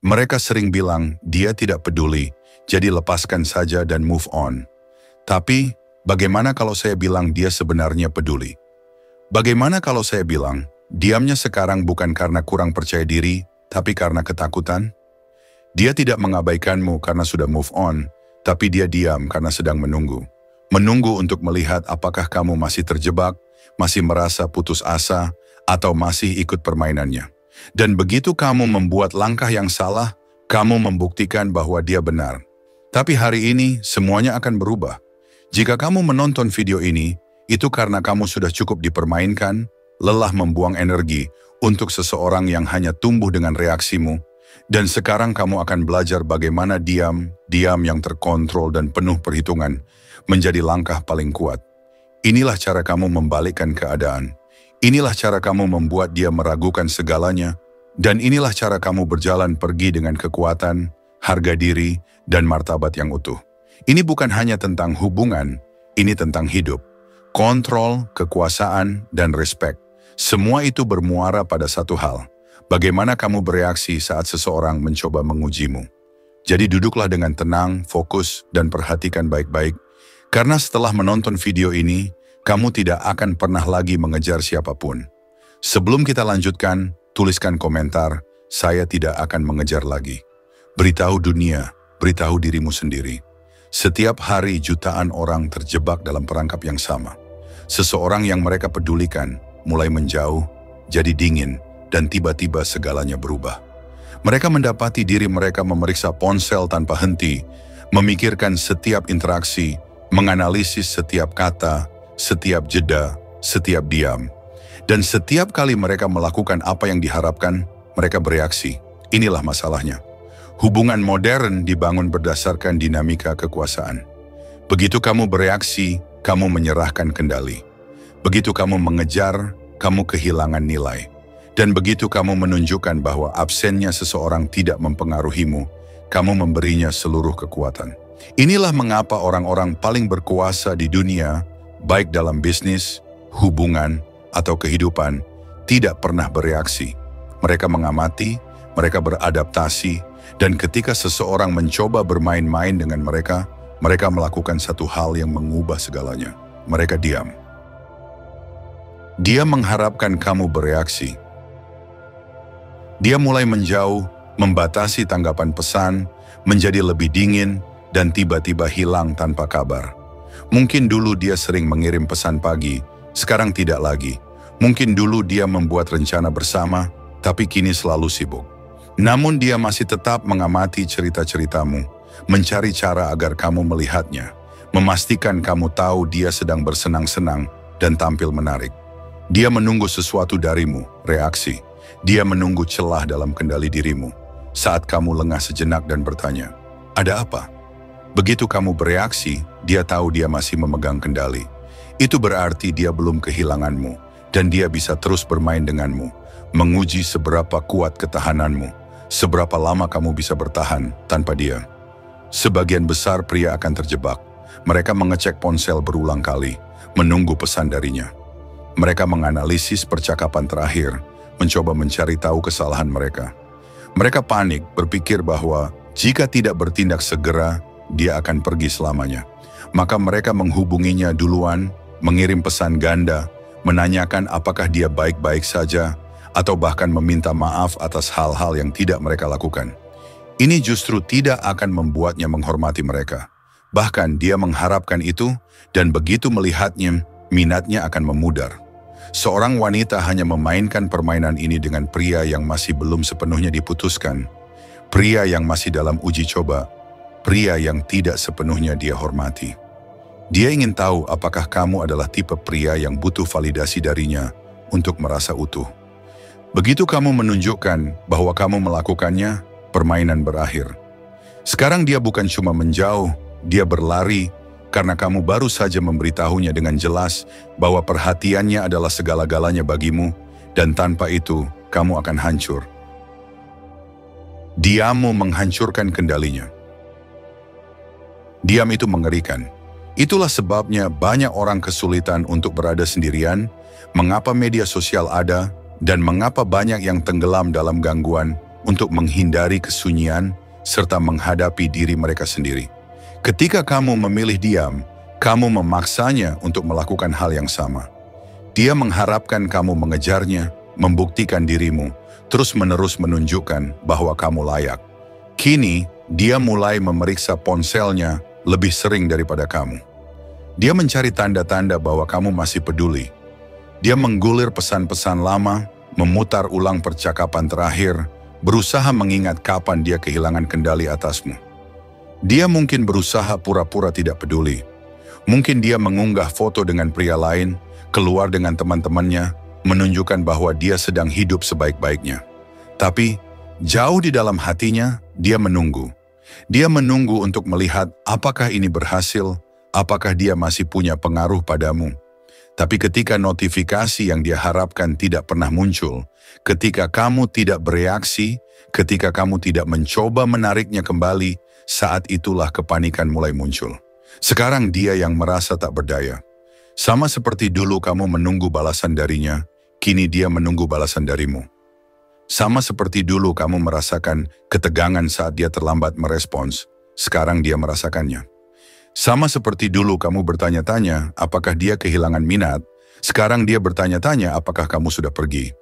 Mereka sering bilang, dia tidak peduli, jadi lepaskan saja dan move on. Tapi, bagaimana kalau saya bilang dia sebenarnya peduli? Bagaimana kalau saya bilang, diamnya sekarang bukan karena kurang percaya diri, tapi karena ketakutan? Dia tidak mengabaikanmu karena sudah move on, tapi dia diam karena sedang menunggu. Menunggu untuk melihat apakah kamu masih terjebak, masih merasa putus asa, atau masih ikut permainannya. Dan begitu kamu membuat langkah yang salah, kamu membuktikan bahwa dia benar. Tapi hari ini semuanya akan berubah. Jika kamu menonton video ini, itu karena kamu sudah cukup dipermainkan, lelah membuang energi untuk seseorang yang hanya tumbuh dengan reaksimu, dan sekarang kamu akan belajar bagaimana diam yang terkontrol dan penuh perhitungan, menjadi langkah paling kuat. Inilah cara kamu membalikkan keadaan. Inilah cara kamu membuat dia meragukan segalanya, dan inilah cara kamu berjalan pergi dengan kekuatan, harga diri, dan martabat yang utuh. Ini bukan hanya tentang hubungan, ini tentang hidup. Kontrol, kekuasaan, dan respek. Semua itu bermuara pada satu hal. Bagaimana kamu bereaksi saat seseorang mencoba mengujimu. Jadi duduklah dengan tenang, fokus, dan perhatikan baik-baik. Karena setelah menonton video ini, kamu tidak akan pernah lagi mengejar siapapun. Sebelum kita lanjutkan, tuliskan komentar, saya tidak akan mengejar lagi. Beritahu dunia, beritahu dirimu sendiri. Setiap hari jutaan orang terjebak dalam perangkap yang sama. Seseorang yang mereka pedulikan mulai menjauh, jadi dingin, dan tiba-tiba segalanya berubah. Mereka mendapati diri mereka memeriksa ponsel tanpa henti, memikirkan setiap interaksi, menganalisis setiap kata, setiap jeda, setiap diam. Dan setiap kali mereka melakukan apa yang diharapkan, mereka bereaksi. Inilah masalahnya. Hubungan modern dibangun berdasarkan dinamika kekuasaan. Begitu kamu bereaksi, kamu menyerahkan kendali. Begitu kamu mengejar, kamu kehilangan nilai. Dan begitu kamu menunjukkan bahwa absennya seseorang tidak mempengaruhimu, kamu memberinya seluruh kekuatan. Inilah mengapa orang-orang paling berkuasa di dunia, baik dalam bisnis, hubungan, atau kehidupan, tidak pernah bereaksi. Mereka mengamati, mereka beradaptasi, dan ketika seseorang mencoba bermain-main dengan mereka, mereka melakukan satu hal yang mengubah segalanya. Mereka diam. Dia mengharapkan kamu bereaksi. Dia mulai menjauh, membatasi tanggapan pesan, menjadi lebih dingin, dan tiba-tiba hilang tanpa kabar. Mungkin dulu dia sering mengirim pesan pagi, sekarang tidak lagi. Mungkin dulu dia membuat rencana bersama, tapi kini selalu sibuk. Namun dia masih tetap mengamati cerita-ceritamu, mencari cara agar kamu melihatnya, memastikan kamu tahu dia sedang bersenang-senang dan tampil menarik. Dia menunggu sesuatu darimu, reaksi. Dia menunggu celah dalam kendali dirimu. Saat kamu lengah sejenak dan bertanya, ada apa? Begitu kamu bereaksi, dia tahu dia masih memegang kendali. Itu berarti dia belum kehilanganmu, dan dia bisa terus bermain denganmu, menguji seberapa kuat ketahananmu, seberapa lama kamu bisa bertahan tanpa dia. Sebagian besar pria akan terjebak. Mereka mengecek ponsel berulang kali, menunggu pesan darinya. Mereka menganalisis percakapan terakhir, mencoba mencari tahu kesalahan mereka. Mereka panik, berpikir bahwa jika tidak bertindak segera, dia akan pergi selamanya. Maka mereka menghubunginya duluan, mengirim pesan ganda, menanyakan apakah dia baik-baik saja, atau bahkan meminta maaf atas hal-hal yang tidak mereka lakukan. Ini justru tidak akan membuatnya menghormati mereka. Bahkan dia mengharapkan itu, dan begitu melihatnya, minatnya akan memudar. Seorang wanita hanya memainkan permainan ini dengan pria yang masih belum sepenuhnya diputuskan, pria yang masih dalam uji coba, pria yang tidak sepenuhnya dia hormati. Dia ingin tahu apakah kamu adalah tipe pria yang butuh validasi darinya untuk merasa utuh. Begitu kamu menunjukkan bahwa kamu melakukannya, permainan berakhir. Sekarang dia bukan cuma menjauh, dia berlari, karena kamu baru saja memberitahunya dengan jelas bahwa perhatiannya adalah segala-galanya bagimu, dan tanpa itu, kamu akan hancur. Diammu menghancurkan kendalinya. Diam itu mengerikan. Itulah sebabnya banyak orang kesulitan untuk berada sendirian, mengapa media sosial ada, dan mengapa banyak yang tenggelam dalam gangguan untuk menghindari kesunyian serta menghadapi diri mereka sendiri. Ketika kamu memilih diam, kamu memaksanya untuk melakukan hal yang sama. Dia mengharapkan kamu mengejarnya, membuktikan dirimu, terus-menerus menunjukkan bahwa kamu layak. Kini, dia mulai memeriksa ponselnya lebih sering daripada kamu. Dia mencari tanda-tanda bahwa kamu masih peduli. Dia menggulir pesan-pesan lama, memutar ulang percakapan terakhir, berusaha mengingat kapan dia kehilangan kendali atasmu. Dia mungkin berusaha pura-pura tidak peduli. Mungkin dia mengunggah foto dengan pria lain, keluar dengan teman-temannya, menunjukkan bahwa dia sedang hidup sebaik-baiknya. Tapi, jauh di dalam hatinya, dia menunggu. Dia menunggu untuk melihat apakah ini berhasil, apakah dia masih punya pengaruh padamu. Tapi ketika notifikasi yang dia harapkan tidak pernah muncul, ketika kamu tidak bereaksi, ketika kamu tidak mencoba menariknya kembali, saat itulah kepanikan mulai muncul. Sekarang dia yang merasa tak berdaya. Sama seperti dulu kamu menunggu balasan darinya, kini dia menunggu balasan darimu. Sama seperti dulu kamu merasakan ketegangan saat dia terlambat merespons, sekarang dia merasakannya. Sama seperti dulu kamu bertanya-tanya apakah dia kehilangan minat, sekarang dia bertanya-tanya apakah kamu sudah pergi.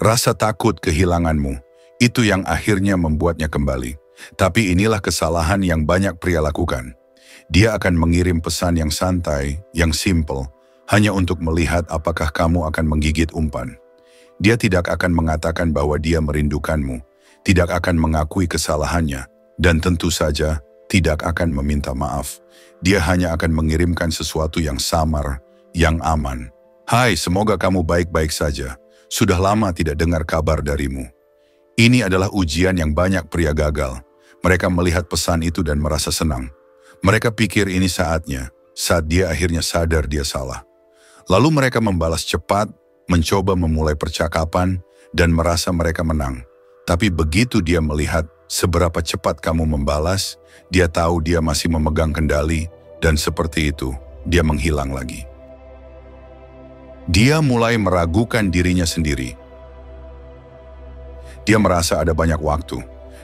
Rasa takut kehilanganmu, itu yang akhirnya membuatnya kembali. Tapi inilah kesalahan yang banyak pria lakukan. Dia akan mengirim pesan yang santai, yang simple, hanya untuk melihat apakah kamu akan menggigit umpan. Dia tidak akan mengatakan bahwa dia merindukanmu, tidak akan mengakui kesalahannya, dan tentu saja tidak akan meminta maaf. Dia hanya akan mengirimkan sesuatu yang samar, yang aman. Hai, semoga kamu baik-baik saja. Sudah lama tidak dengar kabar darimu. Ini adalah ujian yang banyak pria gagal. Mereka melihat pesan itu dan merasa senang. Mereka pikir ini saatnya, saat dia akhirnya sadar dia salah. Lalu mereka membalas cepat, mencoba memulai percakapan, dan merasa mereka menang. Tapi begitu dia melihat seberapa cepat kamu membalas, dia tahu dia masih memegang kendali, dan seperti itu, dia menghilang lagi. Dia mulai meragukan dirinya sendiri. Dia merasa ada banyak waktu.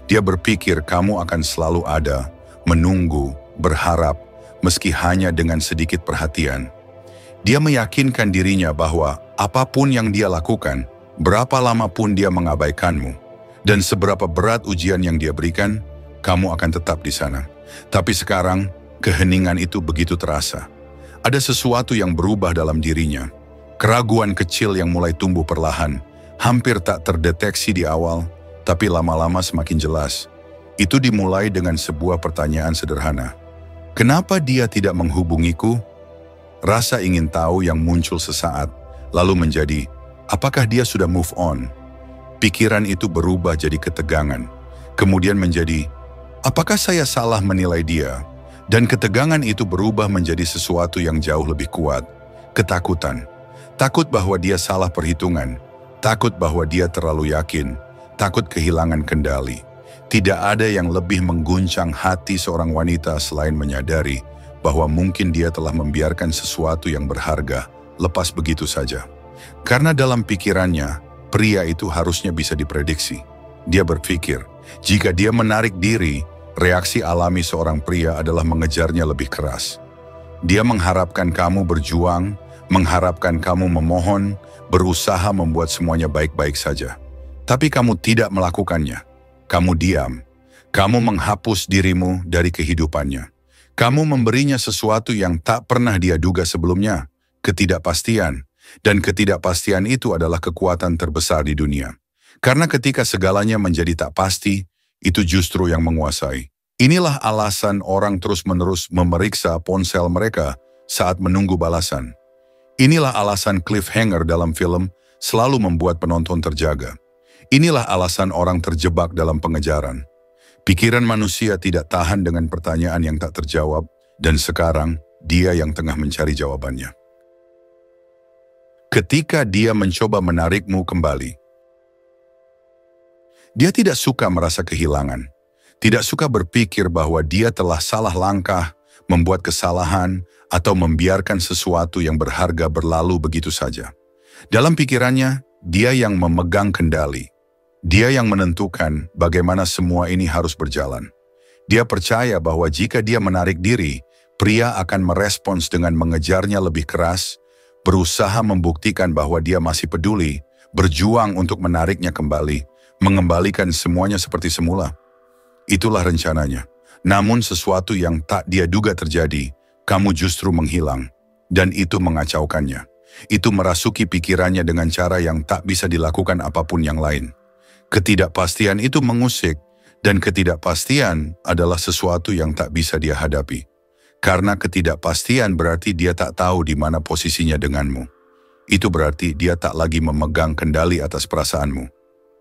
Dia berpikir kamu akan selalu ada, menunggu, berharap, meski hanya dengan sedikit perhatian. Dia meyakinkan dirinya bahwa apapun yang dia lakukan, berapa lama pun dia mengabaikanmu, dan seberapa berat ujian yang dia berikan, kamu akan tetap di sana. Tapi sekarang, keheningan itu begitu terasa. Ada sesuatu yang berubah dalam dirinya. Keraguan kecil yang mulai tumbuh perlahan, hampir tak terdeteksi di awal, tapi lama-lama semakin jelas. Itu dimulai dengan sebuah pertanyaan sederhana. Kenapa dia tidak menghubungiku? Rasa ingin tahu yang muncul sesaat, lalu menjadi, apakah dia sudah move on? Pikiran itu berubah jadi ketegangan, kemudian menjadi, apakah saya salah menilai dia? Dan ketegangan itu berubah menjadi sesuatu yang jauh lebih kuat, ketakutan. Takut bahwa dia salah perhitungan, takut bahwa dia terlalu yakin, takut kehilangan kendali. Tidak ada yang lebih mengguncang hati seorang wanita selain menyadari bahwa mungkin dia telah membiarkan sesuatu yang berharga lepas begitu saja. Karena dalam pikirannya, pria itu harusnya bisa diprediksi. Dia berpikir, jika dia menarik diri, reaksi alami seorang pria adalah mengejarnya lebih keras. Dia mengharapkan kamu berjuang, mengharapkan kamu memohon, berusaha membuat semuanya baik-baik saja. Tapi kamu tidak melakukannya. Kamu diam. Kamu menghapus dirimu dari kehidupannya. Kamu memberinya sesuatu yang tak pernah dia duga sebelumnya, ketidakpastian. Dan ketidakpastian itu adalah kekuatan terbesar di dunia. Karena ketika segalanya menjadi tak pasti, itu justru yang menguasai. Inilah alasan orang terus-menerus memeriksa ponsel mereka saat menunggu balasan. Inilah alasan cliffhanger dalam film selalu membuat penonton terjaga. Inilah alasan orang terjebak dalam pengejaran. Pikiran manusia tidak tahan dengan pertanyaan yang tak terjawab, dan sekarang dia yang tengah mencari jawabannya. Ketika dia mencoba menarikmu kembali, dia tidak suka merasa kehilangan, tidak suka berpikir bahwa dia telah salah langkah, membuat kesalahan, atau membiarkan sesuatu yang berharga berlalu begitu saja. Dalam pikirannya, dia yang memegang kendali. Dia yang menentukan bagaimana semua ini harus berjalan. Dia percaya bahwa jika dia menarik diri, pria akan merespons dengan mengejarnya lebih keras, berusaha membuktikan bahwa dia masih peduli, berjuang untuk menariknya kembali, mengembalikan semuanya seperti semula. Itulah rencananya. Namun sesuatu yang tak dia duga terjadi, kamu justru menghilang. Dan itu mengacaukannya. Itu merasuki pikirannya dengan cara yang tak bisa dilakukan apapun yang lain. Ketidakpastian itu mengusik, dan ketidakpastian adalah sesuatu yang tak bisa dia hadapi. Karena ketidakpastian berarti dia tak tahu di mana posisinya denganmu. Itu berarti dia tak lagi memegang kendali atas perasaanmu.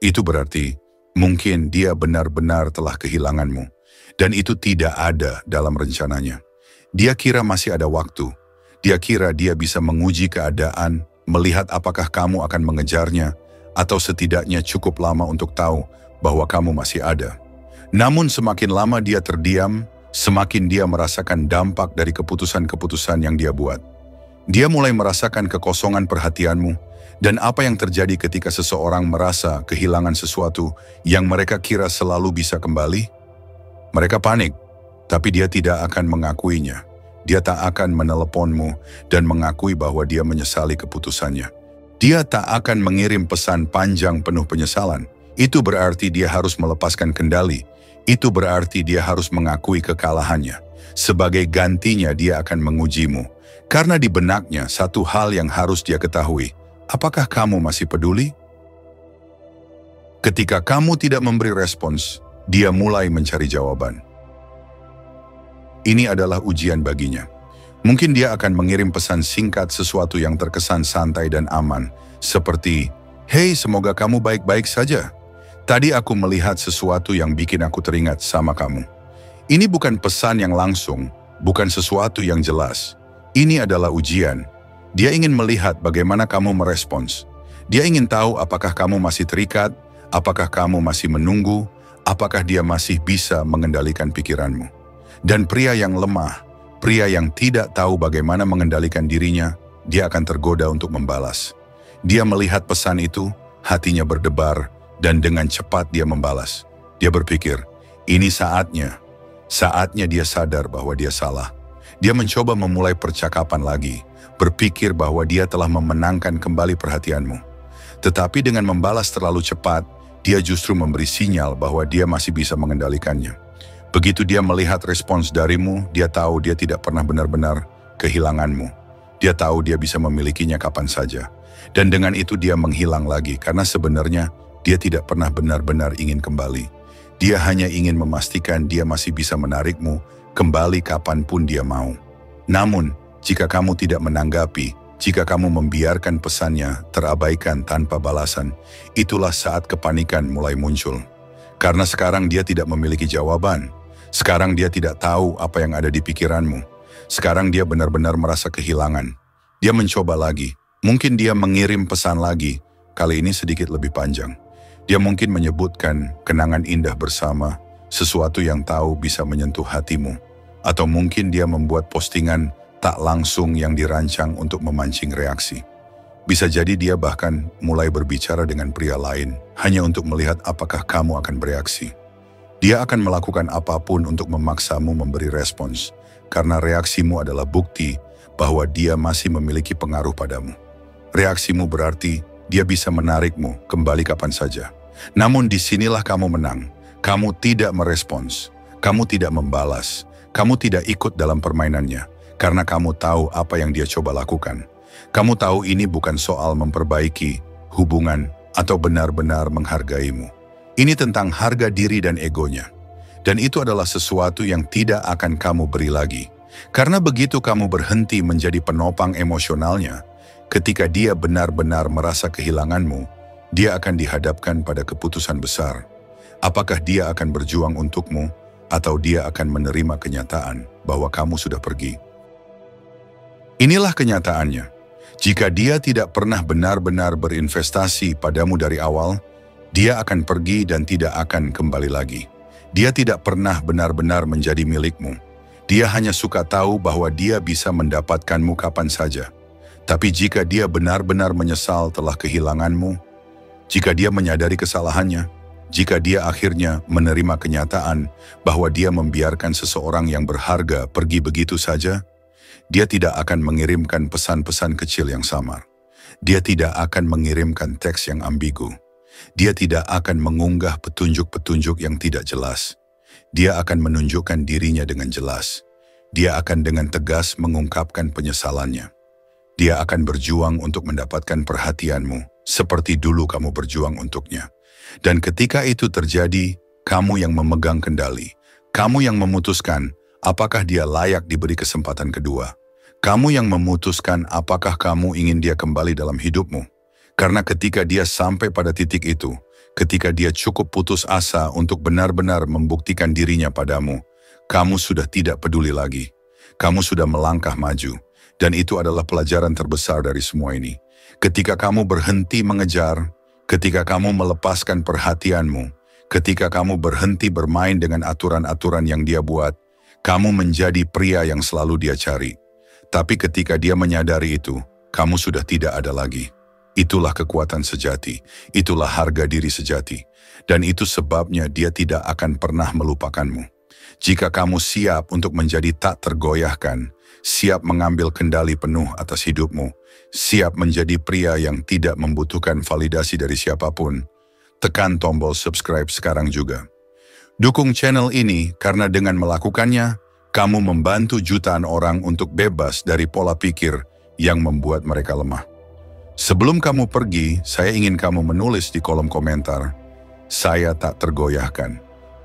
Itu berarti mungkin dia benar-benar telah kehilanganmu. Dan itu tidak ada dalam rencananya. Dia kira masih ada waktu. Dia kira dia bisa menguji keadaan, melihat apakah kamu akan mengejarnya, atau setidaknya cukup lama untuk tahu bahwa kamu masih ada. Namun semakin lama dia terdiam, semakin dia merasakan dampak dari keputusan-keputusan yang dia buat. Dia mulai merasakan kekosongan perhatianmu, dan apa yang terjadi ketika seseorang merasa kehilangan sesuatu yang mereka kira selalu bisa kembali? Mereka panik, tapi dia tidak akan mengakuinya. Dia tak akan meneleponmu dan mengakui bahwa dia menyesali keputusannya. Dia tak akan mengirim pesan panjang penuh penyesalan. Itu berarti dia harus melepaskan kendali. Itu berarti dia harus mengakui kekalahannya. Sebagai gantinya dia akan mengujimu. Karena di benaknya satu hal yang harus dia ketahui. Apakah kamu masih peduli? Ketika kamu tidak memberi respons, dia mulai mencari jawaban. Ini adalah ujian baginya. Mungkin dia akan mengirim pesan singkat sesuatu yang terkesan santai dan aman. Seperti, "Hei, semoga kamu baik-baik saja. Tadi aku melihat sesuatu yang bikin aku teringat sama kamu." Ini bukan pesan yang langsung, bukan sesuatu yang jelas. Ini adalah ujian. Dia ingin melihat bagaimana kamu merespons. Dia ingin tahu apakah kamu masih terikat, apakah kamu masih menunggu, apakah dia masih bisa mengendalikan pikiranmu. Dan pria yang lemah, pria yang tidak tahu bagaimana mengendalikan dirinya, dia akan tergoda untuk membalas. Dia melihat pesan itu, hatinya berdebar, dan dengan cepat dia membalas. Dia berpikir, ini saatnya. Saatnya dia sadar bahwa dia salah. Dia mencoba memulai percakapan lagi, berpikir bahwa dia telah memenangkan kembali perhatianmu. Tetapi dengan membalas terlalu cepat, dia justru memberi sinyal bahwa dia masih bisa mengendalikannya. Begitu dia melihat respons darimu, dia tahu dia tidak pernah benar-benar kehilanganmu. Dia tahu dia bisa memilikinya kapan saja. Dan dengan itu dia menghilang lagi, karena sebenarnya dia tidak pernah benar-benar ingin kembali. Dia hanya ingin memastikan dia masih bisa menarikmu kembali kapanpun dia mau. Namun, jika kamu tidak menanggapi, jika kamu membiarkan pesannya terabaikan tanpa balasan, itulah saat kepanikan mulai muncul. Karena sekarang dia tidak memiliki jawaban. Sekarang dia tidak tahu apa yang ada di pikiranmu. Sekarang dia benar-benar merasa kehilangan. Dia mencoba lagi. Mungkin dia mengirim pesan lagi, kali ini sedikit lebih panjang. Dia mungkin menyebutkan kenangan indah bersama, sesuatu yang tahu bisa menyentuh hatimu. Atau mungkin dia membuat postingan tak langsung yang dirancang untuk memancing reaksi. Bisa jadi dia bahkan mulai berbicara dengan pria lain, hanya untuk melihat apakah kamu akan bereaksi. Dia akan melakukan apapun untuk memaksamu memberi respons, karena reaksimu adalah bukti bahwa dia masih memiliki pengaruh padamu. Reaksimu berarti dia bisa menarikmu kembali kapan saja. Namun disinilah kamu menang. Kamu tidak merespons. Kamu tidak membalas. Kamu tidak ikut dalam permainannya. Karena kamu tahu apa yang dia coba lakukan. Kamu tahu ini bukan soal memperbaiki hubungan atau benar-benar menghargaimu. Ini tentang harga diri dan egonya. Dan itu adalah sesuatu yang tidak akan kamu beri lagi. Karena begitu kamu berhenti menjadi penopang emosionalnya, ketika dia benar-benar merasa kehilanganmu, dia akan dihadapkan pada keputusan besar. Apakah dia akan berjuang untukmu, atau dia akan menerima kenyataan bahwa kamu sudah pergi. Inilah kenyataannya. Jika dia tidak pernah benar-benar berinvestasi padamu dari awal, dia akan pergi dan tidak akan kembali lagi. Dia tidak pernah benar-benar menjadi milikmu. Dia hanya suka tahu bahwa dia bisa mendapatkanmu kapan saja. Tapi jika dia benar-benar menyesal telah kehilanganmu, Jika dia menyadari kesalahannya, jika dia akhirnya menerima kenyataan bahwa dia membiarkan seseorang yang berharga pergi begitu saja, dia tidak akan mengirimkan pesan-pesan kecil yang samar. Dia tidak akan mengirimkan teks yang ambigu. Dia tidak akan mengunggah petunjuk-petunjuk yang tidak jelas. Dia akan menunjukkan dirinya dengan jelas. Dia akan dengan tegas mengungkapkan penyesalannya. Dia akan berjuang untuk mendapatkan perhatianmu, seperti dulu kamu berjuang untuknya. Dan ketika itu terjadi, kamu yang memegang kendali. Kamu yang memutuskan apakah dia layak diberi kesempatan kedua. Kamu yang memutuskan apakah kamu ingin dia kembali dalam hidupmu. Karena ketika dia sampai pada titik itu, ketika dia cukup putus asa untuk benar-benar membuktikan dirinya padamu, kamu sudah tidak peduli lagi. Kamu sudah melangkah maju. Dan itu adalah pelajaran terbesar dari semua ini. Ketika kamu berhenti mengejar, ketika kamu melepaskan perhatianmu, ketika kamu berhenti bermain dengan aturan-aturan yang dia buat, kamu menjadi pria yang selalu dia cari. Tapi ketika dia menyadari itu, kamu sudah tidak ada lagi. Itulah kekuatan sejati, itulah harga diri sejati. Dan itu sebabnya dia tidak akan pernah melupakanmu. Jika kamu siap untuk menjadi tak tergoyahkan, siap mengambil kendali penuh atas hidupmu, siap menjadi pria yang tidak membutuhkan validasi dari siapapun, tekan tombol subscribe sekarang juga. Dukung channel ini karena dengan melakukannya, kamu membantu jutaan orang untuk bebas dari pola pikir yang membuat mereka lemah. Sebelum kamu pergi, saya ingin kamu menulis di kolom komentar, "Saya tak tergoyahkan."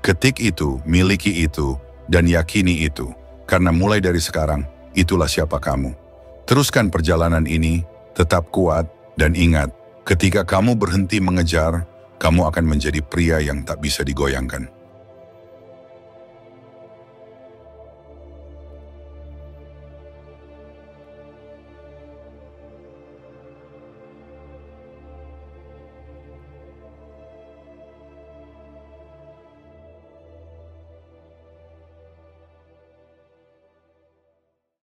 Ketik itu, miliki itu, dan yakini itu. Karena mulai dari sekarang, itulah siapa kamu. Teruskan perjalanan ini, tetap kuat, dan ingat, ketika kamu berhenti mengejar, kamu akan menjadi pria yang tak bisa digoyangkan.